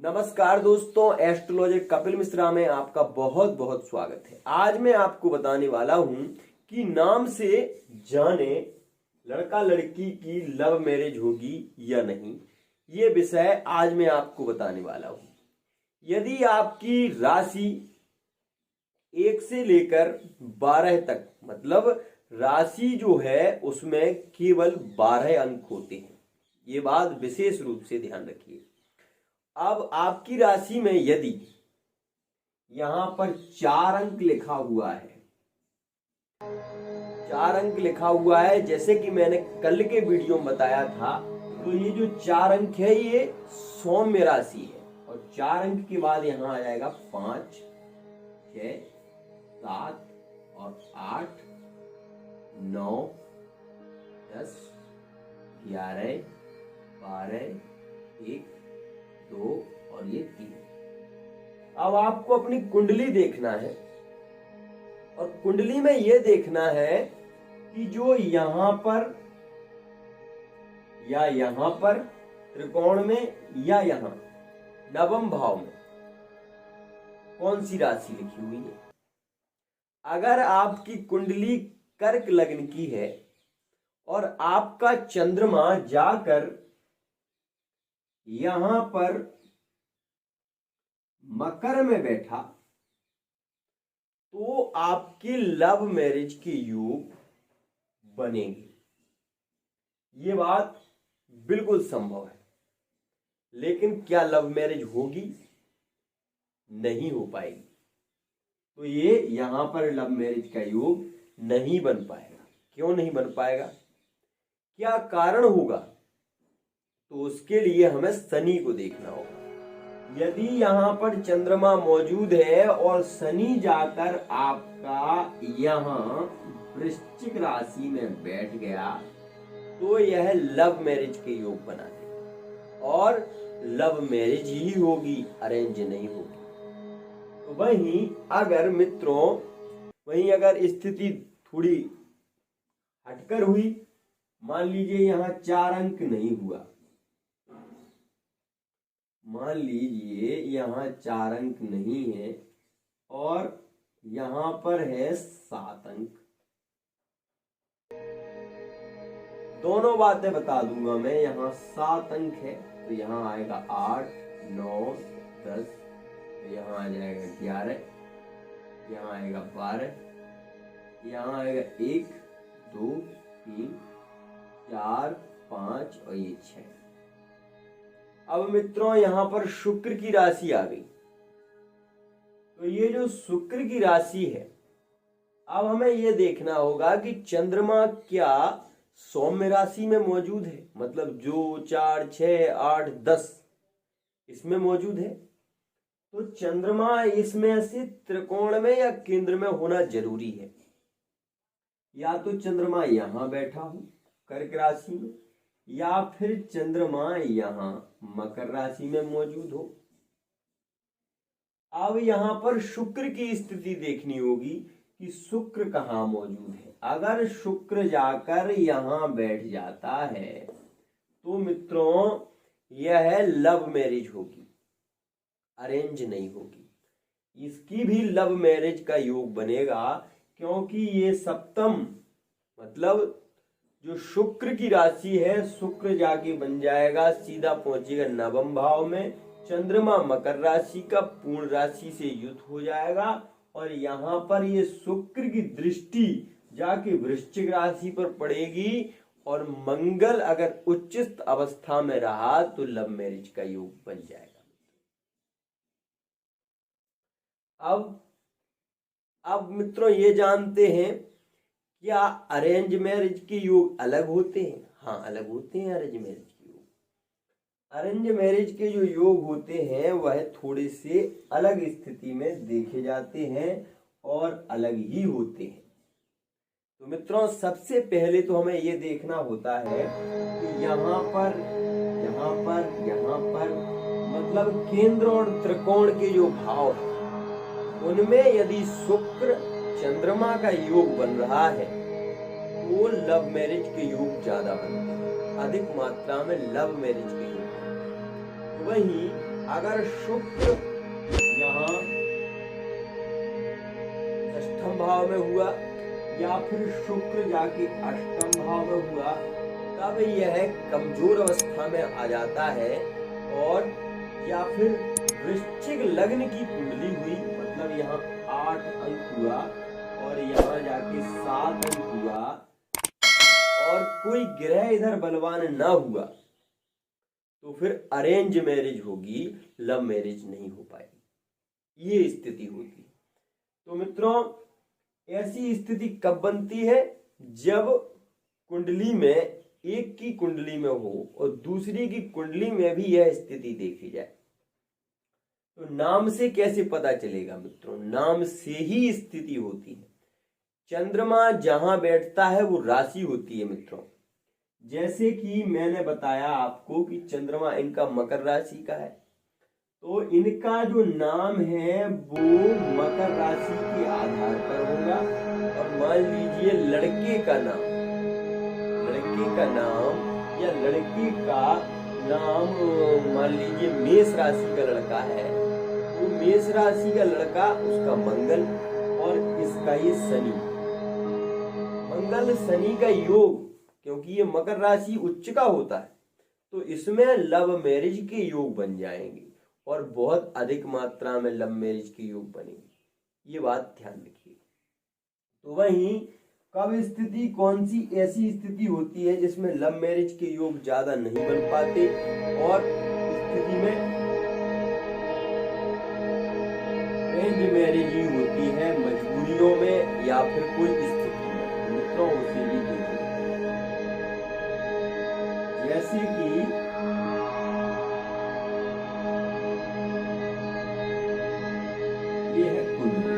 नमस्कार दोस्तों, एस्ट्रोलॉजर कपिल मिश्रा में आपका बहुत बहुत स्वागत है। आज मैं आपको बताने वाला हूं कि नाम से जाने लड़का लड़की की लव मैरिज होगी या नहीं। ये विषय आज मैं आपको बताने वाला हूं। यदि आपकी राशि 1 से लेकर 12 तक, मतलब राशि जो है उसमें केवल 12 अंक होते हैं, ये बात विशेष रूप से ध्यान रखिए। अब आपकी राशि में यदि यहां पर 4 अंक लिखा हुआ है, 4 अंक लिखा हुआ है, जैसे कि मैंने कल के वीडियो में बताया था, तो ये जो 4 अंक है ये सौम्य राशि है। और 4 अंक के बाद यहां आ जाएगा 5, 6, 7 और 8, 9, 10, 11, 12, 1, 2 और ये 3। अब आपको अपनी कुंडली देखना है और कुंडली में ये देखना है कि जो यहां पर या यहां पर त्रिकोण में या यहां नवम भाव में कौन सी राशि लिखी हुई है। अगर आपकी कुंडली कर्क लग्न की है और आपका चंद्रमा जाकर यहां पर मकर में बैठा, तो आपके लव मैरिज के योग बनेंगे। ये बात बिल्कुल संभव है, लेकिन क्या लव मैरिज होगी? नहीं हो पाएगी। तो ये यहां पर लव मैरिज का योग नहीं बन पाएगा। क्यों नहीं बन पाएगा? क्या कारण होगा? तो उसके लिए हमें शनि को देखना होगा। यदि यहां पर चंद्रमा मौजूद है और शनि जाकर आपका यहां वृश्चिक राशि में बैठ गया, तो यह लव मैरिज के योग बना देगा और लव मैरिज ही होगी, अरेंज नहीं होगी। तो वहीं अगर स्थिति थोड़ी हटकर हुई, मान लीजिए यहां 4 अंक नहीं हुआ, मान लीजिए यहां 4 अंक नहीं है और यहां पर है 7 अंक। दोनों बातें बता दूंगा मैं। यहां 7 अंक है तो यहां आएगा 8, 9, 10, तो यहां आ जाएगा 11, यहां आएगा 12, यहां आएगा 1, 2, 3, 4, 5 और ये 6। अब मित्रों यहां पर शुक्र की राशि आ गई। तो ये जो शुक्र की राशि है, अब हमें यह देखना होगा कि चंद्रमा क्या सौम्य राशि में मौजूद है, मतलब जो 4, 6, 8, 10 इसमें मौजूद है। तो चंद्रमा इसमें से त्रिकोण में या केंद्र में होना जरूरी है। या तो चंद्रमा यहां बैठा हो कर्क राशि में, या फिर चंद्रमा यहां मकर राशि में मौजूद हो। अब यहां पर शुक्र की स्थिति देखनी होगी कि शुक्र कहां मौजूद है। अगर शुक्र जाकर यहां बैठ जाता है तो मित्रों यह लव मैरिज होगी, अरेंज नहीं होगी। इसकी भी लव मैरिज का योग बनेगा, क्योंकि ये सप्तम, मतलब जो शुक्र की राशि है, शुक्र जाके बन जाएगा, सीधा पहुंचेगा नवम भाव में। चंद्रमा मकर राशि का पूर्ण राशि से युत हो जाएगा और यहां पर ये शुक्र की दृष्टि जाके वृश्चिक राशि पर पड़ेगी और मंगल अगर उच्चिष्ट अवस्था में रहा तो लव मैरिज का योग बन जाएगा। अब मित्रों ये जानते हैं, क्या अरेंज मैरिज के योग अलग होते हैं? हाँ, अलग होते हैं अरेंज मैरिज के योग। अरेंज मैरिज के जो योग होते हैं वह थोड़े से अलग स्थिति में देखे जाते हैं और अलग ही होते हैं। तो मित्रों सबसे पहले तो हमें ये देखना होता है कि यहाँ पर मतलब केंद्र और त्रिकोण के जो भाव है उनमें यदि शुक्र चंद्रमा का योग बन रहा है तो लव मैरिज के योग ज्यादा बनते हैं, अधिक मात्रा में लव मैरिज के योग बनते हैं। वहीं अगर शुक्र यहाँ षष्ठम भाव में हुआ या फिर शुक्र जाके अष्टम भाव में हुआ, तब यह कमजोर अवस्था में आ जाता है। और या फिर वृश्चिक लग्न की कुंडली हुई, मतलब यहाँ 8 अंक हुआ और यहाँ जाके 7 अंक हुआ, और कोई ग्रह इधर बलवान ना हुआ, तो फिर अरेंज मैरिज होगी, लव मैरिज नहीं हो पाएगी। ये स्थिति होती है। तो मित्रों, ऐसी स्थिति कब बनती है? जब कुंडली में, एक की कुंडली में हो और दूसरी की कुंडली में भी यह स्थिति देखी जाए। तो नाम से कैसे पता चलेगा मित्रों? नाम से ही स्थिति होती है। चंद्रमा जहां बैठता है वो राशि होती है मित्रों। जैसे कि मैंने बताया आपको कि चंद्रमा इनका मकर राशि का है, तो इनका जो नाम है वो मकर राशि के आधार पर होगा। और मान लीजिए लड़के का नाम या लड़की का नाम, मान लीजिए मेष राशि का लड़का है, तो मेष राशि का लड़का, उसका मंगल और इसका ये शनि, मंगल शनि का योग, क्योंकि ये मकर राशि उच्च का होता है, तो इसमें लव मैरिज के योग बन जाएंगे और बहुत अधिक मात्रा में लव मैरिज के योग बनेंगे। ये बात ध्यान रखिए। तो वहीं कब स्थिति, कौन सी ऐसी स्थिति होती है जिसमें लव मैरिज के योग ज्यादा नहीं बन पाते, और स्थिति में अरेंज मैरिज ही होती है, मजबूरियों में या फिर कोई स्थिति में। मित्रों, उसे भी देखो, जैसे कि ये है कुंडली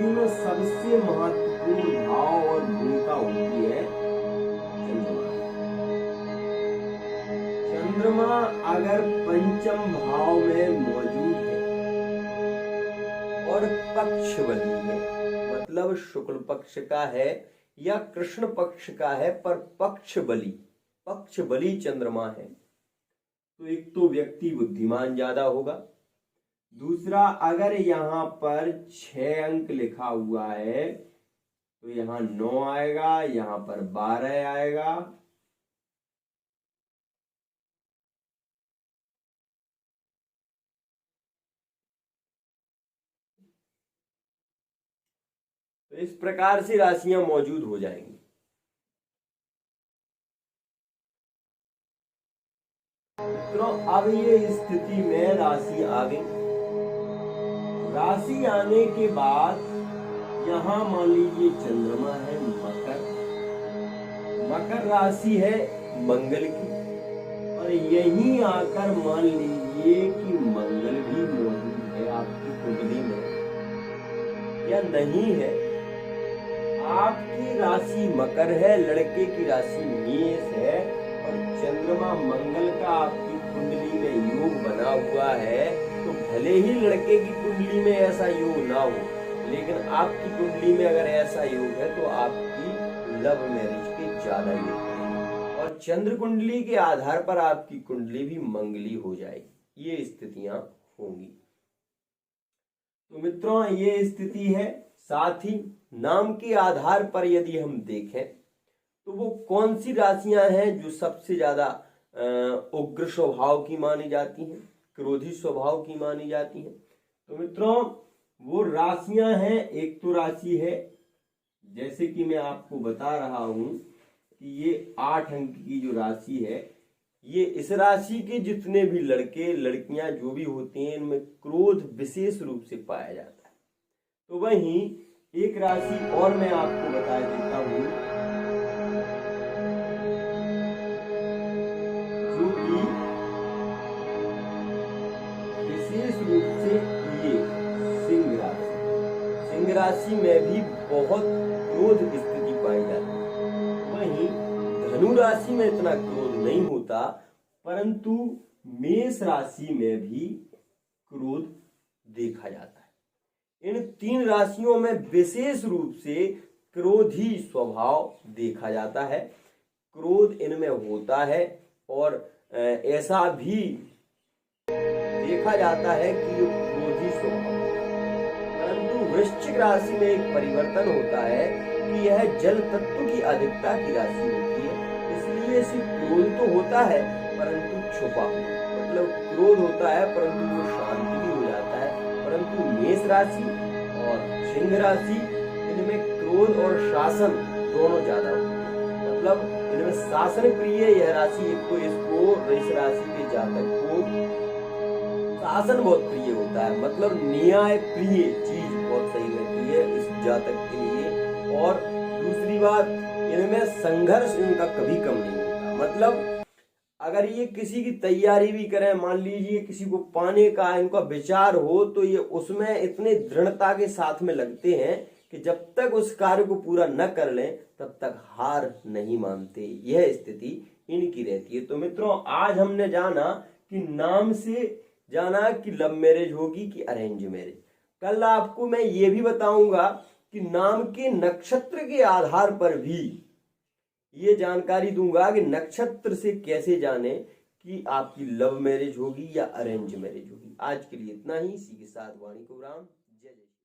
में सबसे महत्वपूर्ण भाव और भूमिका होती है चंद्रमा। चंद्रमा अगर पंचम भाव में मौजूद है और पक्ष बली है, मतलब शुक्ल पक्ष का है या कृष्ण पक्ष का है, पर पक्ष बली चंद्रमा है, तो एक तो व्यक्ति बुद्धिमान ज्यादा होगा। दूसरा, अगर यहाँ पर 6 अंक लिखा हुआ है तो यहाँ 9 आएगा, यहाँ पर 12 आएगा। तो इस प्रकार से राशियां मौजूद हो जाएंगी। मित्रों, अब ये स्थिति में राशि आ गई। राशि आने के बाद यहाँ मान लीजिए चंद्रमा है मकर राशि है मंगल की, और यहीं आकर मान लीजिए कि मंगल भी मौजूद है आपकी कुंडली में या नहीं है। आपकी राशि मकर है, लड़के की राशि मेष है, और चंद्रमा मंगल का आपकी कुंडली में योग बना हुआ है, तो भले ही लड़के की कुंडली में ऐसा योग ना हो, लेकिन आपकी कुंडली में अगर ऐसा योग है तो आपकी लव मैरिज के ज्यादा योग है, और चंद्र कुंडली के आधार पर आपकी कुंडली भी मंगली हो जाएगी। ये स्थितियां होंगी। तो मित्रों, ये स्थिति है। साथ ही नाम के आधार पर यदि हम देखें तो वो कौन सी राशियां हैं जो सबसे ज्यादा उग्र स्वभाव की मानी जाती हैं, क्रोधी स्वभाव की मानी जाती हैं? तो मित्रों, वो राशियां हैं, एक तो राशि है, जैसे कि मैं आपको बता रहा हूं कि ये 8 अंक की जो राशि है, ये इस राशि के जितने भी लड़के लड़कियां जो भी होते हैं, इनमें क्रोध विशेष रूप से पाया जाता है। तो वहीं एक राशि और मैं आपको बता देता हूं, जो कि विशेष रूप से ये सिंह राशि में भी बहुत क्रोध स्थिति पाई जाती है। वहीं धनु राशि में इतना क्रोध नहीं होता, परंतु मेष राशि में भी क्रोध देखा जाता है। इन 3 राशियों में विशेष रूप से क्रोधी स्वभाव देखा जाता है, क्रोध इनमें होता है, और ऐसा भी देखा जाता है कि ये क्रोधी स्वभाव, परंतु वृश्चिक राशि में एक परिवर्तन होता है कि यह जल तत्व की अधिकता की राशि होती है, इसलिए इसे क्रोध तो होता है परंतु छुपा हुआ, मतलब क्रोध होता है परंतु वो शांत भी हो जाता है। परंतु मेष राशि और सिंह राशि, इनमें क्रोध और शासन दोनों ज्यादा होते हैं, मतलब इनमें शासन प्रिय यह राशि, एक तो इसको इस राशि के जातक को शासन बहुत प्रिय होता है, मतलब न्याय प्रिय चीज बहुत सही रहती है इस जातक के लिए। और दूसरी बात, इनमें संघर्ष इनका कभी कम नहीं होता, मतलब अगर ये किसी की तैयारी भी करें, मान लीजिए किसी को पाने का इनका विचार हो, तो ये उसमें इतने दृढ़ता के साथ में लगते हैं कि जब तक उस कार्य को पूरा न कर लें तब तक हार नहीं मानते। यह स्थिति इनकी रहती है। तो मित्रों, आज हमने जाना कि नाम से जाना कि लव मैरिज होगी कि अरेंज मैरिज। कल आपको मैं ये भी बताऊंगा कि नाम के नक्षत्र के आधार पर भी ये जानकारी दूंगा कि नक्षत्र से कैसे जाने कि आपकी लव मैरिज होगी या अरेंज मैरिज होगी। आज के लिए इतना ही। इसी के साथ वाणी को विराम।